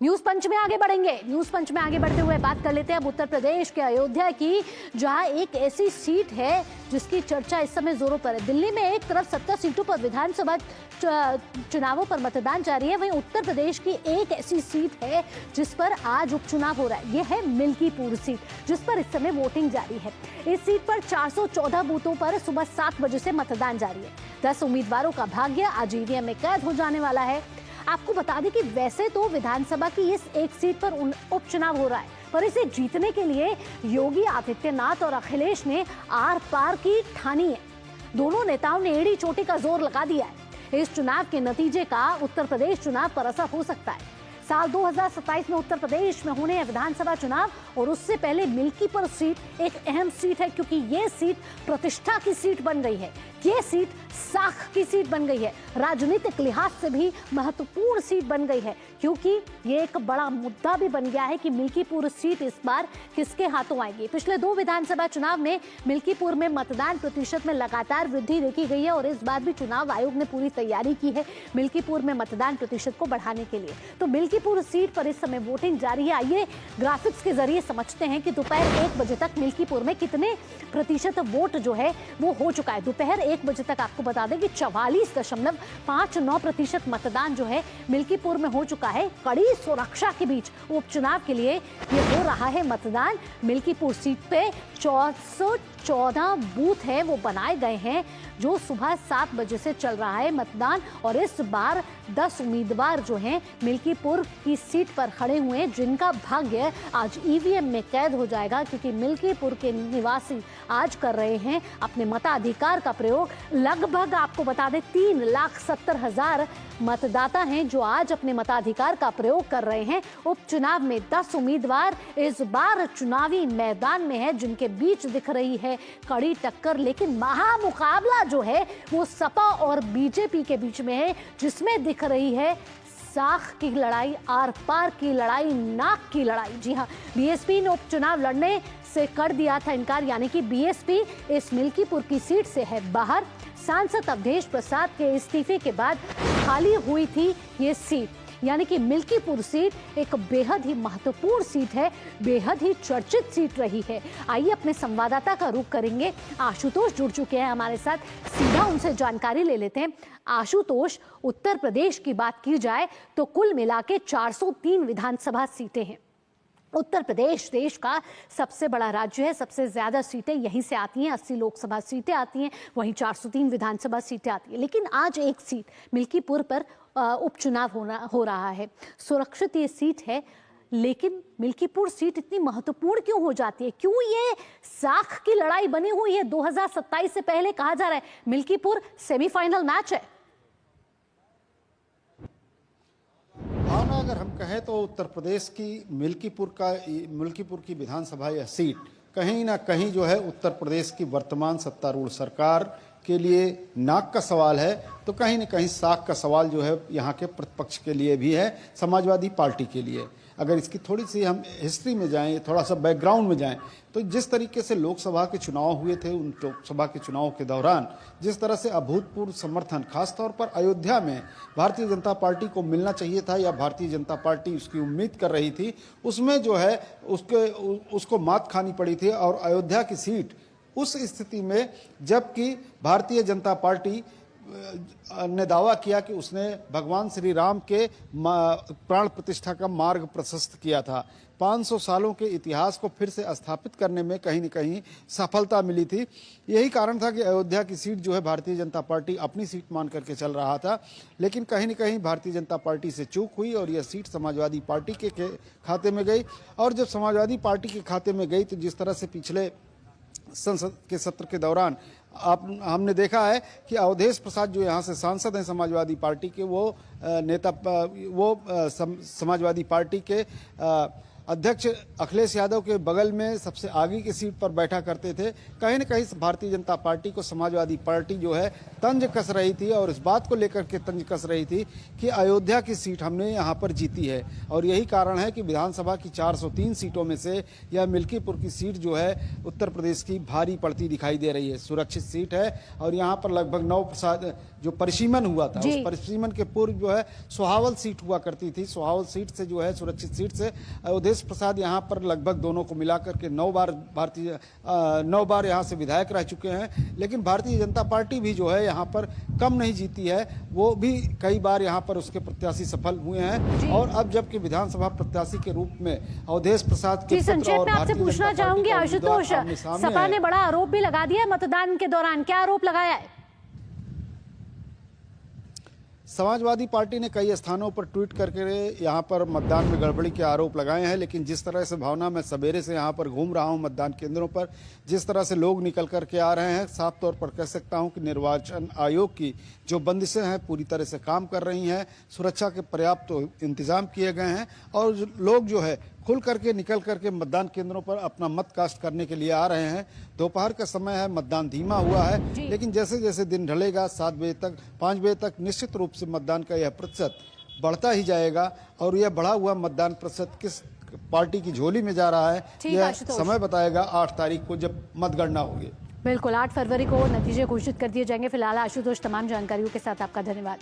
News पंच में आगे बढ़ेंगे। न्यूज पंच में आगे बढ़ते हुए बात कर लेते हैं अब उत्तर प्रदेश के अयोध्या की, जहां एक ऐसी सीट है जिसकी चर्चा इस समय जोरों पर है। दिल्ली में एक तरफ 70 सीटों पर विधानसभा चुनावों पर मतदान जारी है, वहीं उत्तर प्रदेश की एक ऐसी सीट है जिस पर आज उपचुनाव हो रहा है। यह है मिल्कीपुर सीट, जिस पर इस समय वोटिंग जारी है। इस सीट पर 414 बूथों पर सुबह 7 बजे से मतदान जारी है। 10 उम्मीदवारों का भाग्य आज ईवीएम में कैद हो जाने वाला है। आपको बता दें कि वैसे तो विधानसभा की इस एक सीट पर उपचुनाव हो रहा है, पर इसे जीतने के लिए योगी आदित्यनाथ और अखिलेश ने आर पार की ठानी है। दोनों नेताओं ने एड़ी चोटी का जोर लगा दिया है। इस चुनाव के नतीजे का उत्तर प्रदेश चुनाव पर असर हो सकता है। साल 2027 में उत्तर प्रदेश में होने हैं विधानसभा चुनाव, और उससे पहले मिल्कीपुर सीट एक अहम सीट है, क्योंकि ये सीट प्रतिष्ठा की सीट बन गई है। ये सीट साख की सीट बन गई है, राजनीतिक लिहाज से भी महत्वपूर्ण सीट बन गई है, क्योंकि ये एक बड़ा मुद्दा भी बन गया है कि मिल्कीपुर सीट इस बार किसके हाथों आएगी। पिछले 2 विधानसभा चुनाव में मिल्कीपुर में मतदान प्रतिशत में लगातार वृद्धि देखी गई है, और इस बार भी चुनाव आयोग ने पूरी तैयारी की है मिल्कीपुर में मतदान प्रतिशत को बढ़ाने के लिए। तो मिल्कीपुर सीट पर इस समय वोटिंग जारी है। आइए ग्राफिक्स के जरिए समझते हैं कि दोपहर 1 बजे तक मिल्कीपुर में कितने प्रतिशत वोट जो है वो हो चुका है। दोपहर 1 बजे तक आपको बता दें कि 44.59% मतदान जो है मिल्कीपुर में हो चुका है। कड़ी सुरक्षा के बीच उपचुनाव के लिए ये हो रहा है मतदान। मिल्कीपुर सीट पे 414 बूथ है वो बनाए गए हैं, जो सुबह 7 बजे से चल रहा है मतदान। और इस बार 10 उम्मीदवार जो हैं मिल्कीपुर की सीट पर खड़े हुए हैं, जिनका भाग्य आज ईवीएम में कैद हो जाएगा, क्योंकि मिल्कीपुर के निवासी आज कर रहे हैं अपने मताधिकार का प्रयोग। लगभग आपको बता दें 3,70,000 मतदाता हैं जो आज अपने मताधिकार का प्रयोग कर रहे हैं। उपचुनाव में 10 उम्मीदवार इस बार चुनावी मैदान में है, जिनके बीच दिख रही है कड़ी टक्कर, लेकिन महामुकाबला जो है वो सपा और बीजेपी के बीच में है, जिसमें दिख रही है साख की लड़ाई, आर पार की लड़ाई, नाक की लड़ाई। जी हाँ, बीएसपी ने उपचुनाव लड़ने से कर दिया था इनकार, यानी कि बीएसपी इस मिल्कीपुर की सीट से है बाहर। सांसद अवधेश प्रसाद के इस्तीफे के बाद खाली हुई थी ये सीट, यानी कि मिल्कीपुर सीट एक बेहद ही महत्वपूर्ण सीट है, बेहद ही चर्चित सीट रही है। आइए अपने संवाददाता का रुख करेंगे। आशुतोष जुड़ चुके हैं हमारे साथ, सीधा उनसे जानकारी ले लेते हैं। आशुतोष, उत्तर प्रदेश की बात की जाए तो कुल मिला के 403 विधानसभा सीटें हैं। उत्तर प्रदेश देश का सबसे बड़ा राज्य है, सबसे ज्यादा सीटें यहीं से आती हैं, 80 लोकसभा सीटें आती हैं, वहीं 403 विधानसभा सीटें आती हैं। लेकिन आज एक सीट मिल्कीपुर पर उपचुनाव हो रहा है। सुरक्षित ये सीट है, लेकिन मिल्कीपुर सीट इतनी महत्वपूर्ण क्यों हो जाती है? क्यों ये साख की लड़ाई बनी हुई है? 2027 से पहले कहा जा रहा है मिल्कीपुर सेमीफाइनल मैच है। हाँ ना, अगर हम कहें तो उत्तर प्रदेश की मिल्कीपुर की विधानसभा यह सीट कहीं ना कहीं जो है उत्तर प्रदेश की वर्तमान सत्तारूढ़ सरकार के लिए नाक का सवाल है, तो कहीं ना कहीं साख का सवाल जो है यहाँ के प्रतिपक्ष के लिए भी है, समाजवादी पार्टी के लिए। अगर इसकी थोड़ी सी हम हिस्ट्री में जाएं, थोड़ा सा बैकग्राउंड में जाएं, तो जिस तरीके से लोकसभा के चुनाव हुए थे, उन लोकसभा के चुनाव के दौरान जिस तरह से अभूतपूर्व समर्थन खासतौर पर अयोध्या में भारतीय जनता पार्टी को मिलना चाहिए था, या भारतीय जनता पार्टी उसकी उम्मीद कर रही थी, उसमें जो है उसको मात खानी पड़ी थी। और अयोध्या की सीट उस स्थिति में, जबकि भारतीय जनता पार्टी ने दावा किया कि उसने भगवान श्री राम के प्राण प्रतिष्ठा का मार्ग प्रशस्त किया था, 500 सालों के इतिहास को फिर से स्थापित करने में कहीं न कहीं सफलता मिली थी। यही कारण था कि अयोध्या की सीट जो है भारतीय जनता पार्टी अपनी सीट मान करके चल रहा था, लेकिन कहीं न कहीं भारतीय जनता पार्टी से चूक हुई और यह सीट समाजवादी पार्टी के खाते में गई। और जब समाजवादी पार्टी के खाते में गई, तो जिस तरह से पिछले संसद के सत्र के दौरान हमने देखा है कि अवधेश प्रसाद जो यहाँ से सांसद हैं समाजवादी पार्टी के, वो समाजवादी पार्टी के अध्यक्ष अखिलेश यादव के बगल में सबसे आगे की सीट पर बैठा करते थे। कहीं न कहीं भारतीय जनता पार्टी को समाजवादी पार्टी जो है तंज कस रही थी और इस बात को लेकर के तंज कस रही थी कि अयोध्या की सीट हमने यहाँ पर जीती है और यही कारण है कि विधानसभा की 403 सीटों में से यह मिल्कीपुर की सीट जो है उत्तर प्रदेश की भारी पड़ती दिखाई दे रही है। सुरक्षित सीट है और यहाँ पर लगभग 9 जो परिसीमन हुआ था, उस परिसीमन के पूर्व जो है सोहावल सीट हुआ करती थी। सोहावल सीट से जो है सुरक्षित सीट से अवधेश प्रसाद यहाँ पर लगभग दोनों को मिलाकर के 9 बार यहाँ से विधायक रह चुके हैं। लेकिन भारतीय जनता पार्टी भी जो है यहाँ पर कम नहीं जीती है, वो भी कई बार यहाँ पर उसके प्रत्याशी सफल हुए हैं। और अब जबकि विधानसभा प्रत्याशी के रूप में अवधेश प्रसाद के संक्षेप में आपसे पूछना चाहूंगी आशुतोष, सपा ने बड़ा आरोप भी लगा दिया मतदान के दौरान, क्या आरोप लगाया है? समाजवादी पार्टी ने कई स्थानों पर ट्वीट करके यहाँ पर मतदान में गड़बड़ी के आरोप लगाए हैं। लेकिन जिस तरह से भावना मैं सवेरे से यहाँ पर घूम रहा हूँ मतदान केंद्रों पर, जिस तरह से लोग निकल करके आ रहे हैं, साफ तौर पर कह सकता हूँ कि निर्वाचन आयोग की जो बंदिशें हैं पूरी तरह से काम कर रही हैं। सुरक्षा के पर्याप्त इंतजाम किए गए हैं और लोग जो है खुल करके निकल करके मतदान केंद्रों पर अपना मत कास्ट करने के लिए आ रहे हैं। दोपहर का समय है, मतदान धीमा हुआ है, लेकिन जैसे जैसे दिन ढलेगा 7 बजे तक 5 बजे तक निश्चित रूप से मतदान का यह प्रतिशत बढ़ता ही जाएगा। और यह बढ़ा हुआ मतदान प्रतिशत किस पार्टी की झोली में जा रहा है यह समय बताएगा 8 तारीख को जब मतगणना होगी। बिल्कुल 8 फरवरी को नतीजे घोषित कर दिए जाएंगे। फिलहाल आशुतोष तमाम जानकारियों के साथ आपका धन्यवाद।